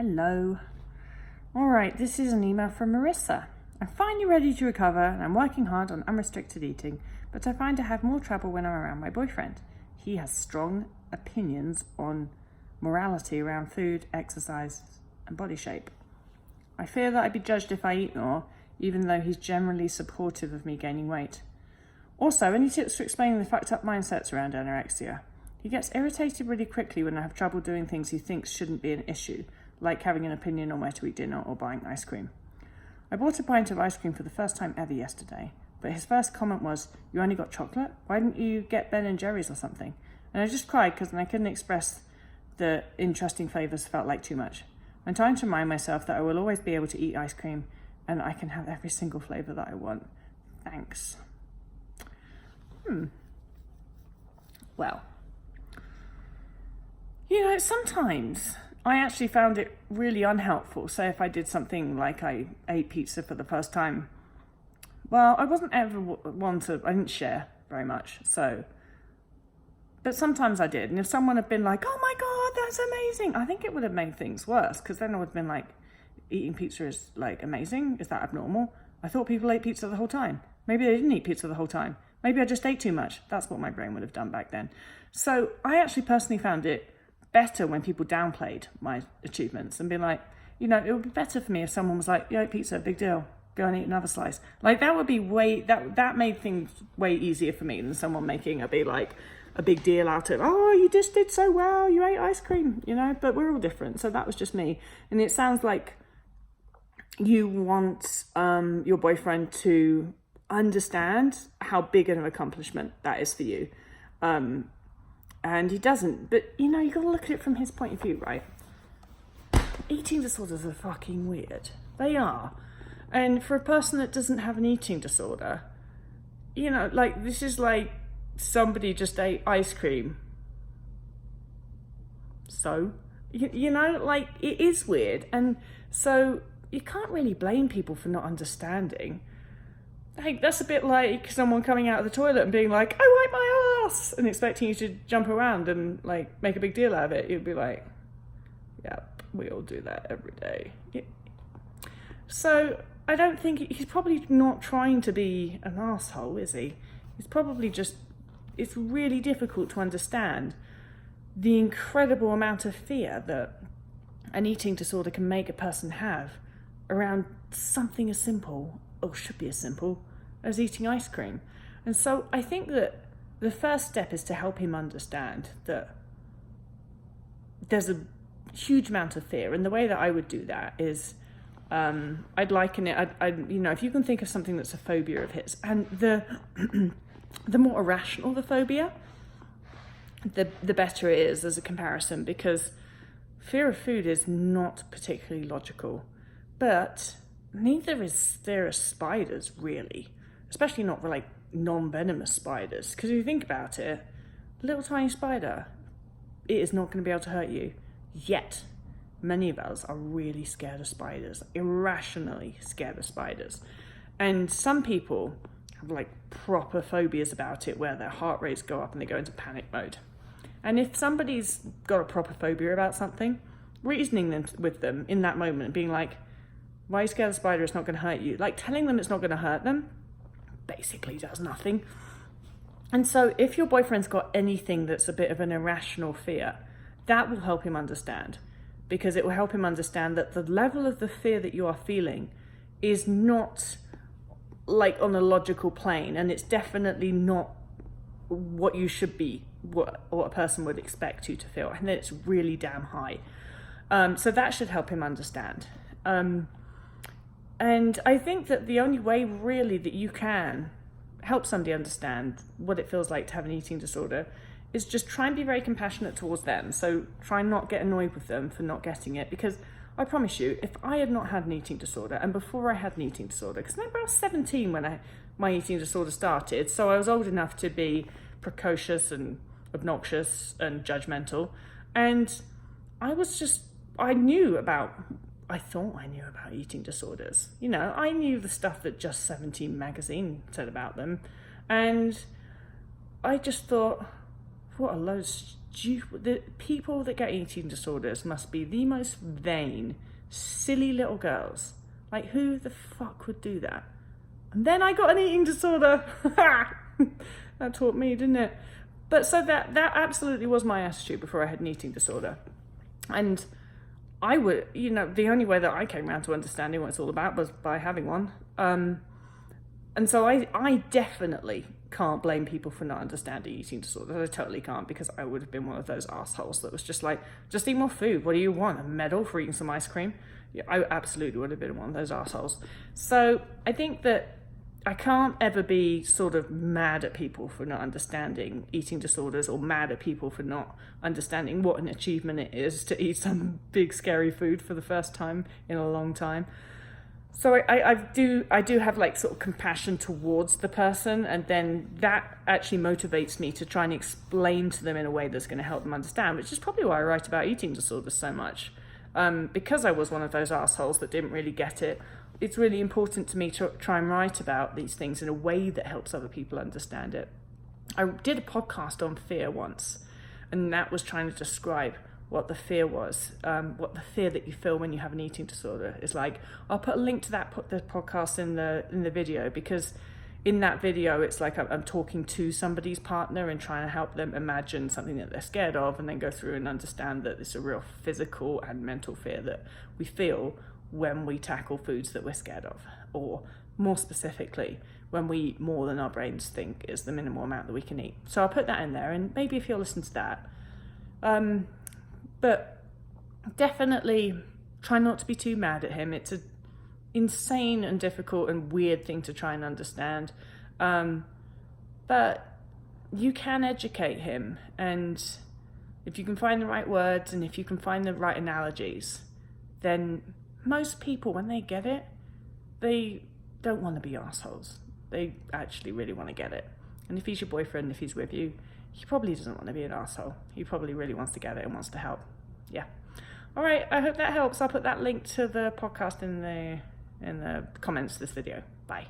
Hello. Alright, this is an email from Marissa. I'm finally ready to recover and I'm working hard on unrestricted eating, but I find I have more trouble when I'm around my boyfriend. He has strong opinions on morality around food, exercise, and body shape. I fear that I'd be judged if I eat more, even though he's generally supportive of me gaining weight. Also, any tips for explaining the fucked up mindsets around anorexia? He gets irritated really quickly when I have trouble doing things he thinks shouldn't be an issue, like having an opinion on where to eat dinner or buying ice cream. I bought a pint of ice cream for the first time ever yesterday, but his first comment was, "You only got chocolate? Why didn't you get Ben and Jerry's or something?" And I just cried because I couldn't express the interesting flavours felt like too much. I'm trying to remind myself that I will always be able to eat ice cream and I can have every single flavour that I want. Thanks. Well, sometimes I actually found it really unhelpful. Say if I did something like I ate pizza for the first time. Well, I wasn't ever I didn't share very much, but sometimes I did. And if someone had been like, "Oh my God, that's amazing," I think it would have made things worse, because then I would have been like, eating pizza is like amazing? Is that abnormal? I thought people ate pizza the whole time. Maybe they didn't eat pizza the whole time. Maybe I just ate too much. That's what my brain would have done back then. So I actually personally found it better when people downplayed my achievements and be like, it would be better for me if someone was like, "You ate pizza, big deal. Go and eat another slice." Like that would be that made things way easier for me than someone making a big deal out of, "Oh, you just did so well. You ate ice cream," but we're all different. So that was just me. And it sounds like you want your boyfriend to understand how big an accomplishment that is for you. And he doesn't, but you got to look at it from his point of view, right? Eating disorders are fucking weird. They are. And for a person that doesn't have an eating disorder, this is like somebody just ate ice cream. So, it is weird. And so you can't really blame people for not understanding. That's a bit like someone coming out of the toilet and being like, "I wipe my ass," and expecting you to jump around and make a big deal out of it. You'd be like, "Yeah, we all do that every day." Yeah. So I don't think he's probably not trying to be an asshole, is he? He's probably just, it's really difficult to understand the incredible amount of fear that an eating disorder can make a person have around something as simple, or should be as simple, as eating ice cream. And so I think that the first step is to help him understand that there's a huge amount of fear. And the way that I would do that is, I'd liken it, if you can think of something that's a phobia of his, and the more irrational the phobia, the better it is as a comparison, because fear of food is not particularly logical, but neither is fear of spiders, really, especially not like non-venomous spiders, because if you think about it, a little tiny spider, it is not going to be able to hurt you, yet many of us are really scared of spiders, irrationally scared of spiders. And some people have proper phobias about it, where their heart rates go up and they go into panic mode. And if somebody's got a proper phobia about something, reasoning with them in that moment and being like, "Why are you scared of a spider? It's not going to hurt you." Telling them it's not going to hurt them basically does nothing. And so if your boyfriend's got anything that's a bit of an irrational fear, that will help him understand, because it will help him understand that the level of the fear that you are feeling is not on a logical plane, and it's definitely not what you should be, what a person would expect you to feel, and it's really damn high. So that should help him understand. And I think that the only way really that you can help somebody understand what it feels like to have an eating disorder is just try and be very compassionate towards them. So try and not get annoyed with them for not getting it, because I promise you, if I had not had an eating disorder, and before I had an eating disorder, because I was 17 when my eating disorder started, so I was old enough to be precocious and obnoxious and judgmental, and I thought I knew about eating disorders. I knew the stuff that Just 17 magazine said about them. And I just thought, what a load of the people that get eating disorders must be the most vain, silly little girls. Like, who the fuck would do that? And then I got an eating disorder. That taught me, didn't it? But so that absolutely was my attitude before I had an eating disorder. And I would, the only way that I came around to understanding what it's all about was by having one. And so I definitely can't blame people for not understanding eating disorders. I totally can't, because I would have been one of those assholes that was just like, just eat more food. What do you want? A medal for eating some ice cream? Yeah, I absolutely would have been one of those assholes. So I think that I can't ever be sort of mad at people for not understanding eating disorders, or mad at people for not understanding what an achievement it is to eat some big scary food for the first time in a long time. So I do have like sort of compassion towards the person, and then that actually motivates me to try and explain to them in a way that's going to help them understand, which is probably why I write about eating disorders so much. Because I was one of those assholes that didn't really get it, it's really important to me to try and write about these things in a way that helps other people understand it. I did a podcast on fear once, and that was trying to describe what the fear was, what the fear that you feel when you have an eating disorder is like. I'll put a link to the podcast in the video, because in that video it's like I'm talking to somebody's partner and trying to help them imagine something that they're scared of, and then go through and understand that it's a real physical and mental fear that we feel when we tackle foods that we're scared of, or more specifically, when we eat more than our brains think is the minimal amount that we can eat. So I'll put that in there, and maybe if you'll listen to that. But definitely try not to be too mad at him. It's an insane and difficult and weird thing to try and understand. But you can educate him, and if you can find the right words and if you can find the right analogies, then most people, when they get it, they don't want to be assholes. They actually really want to get it. And if he's your boyfriend, if he's with you, he probably doesn't want to be an asshole. He probably really wants to get it and wants to help. Yeah. All right. I hope that helps. I'll put that link to the podcast in the comments of this video. Bye.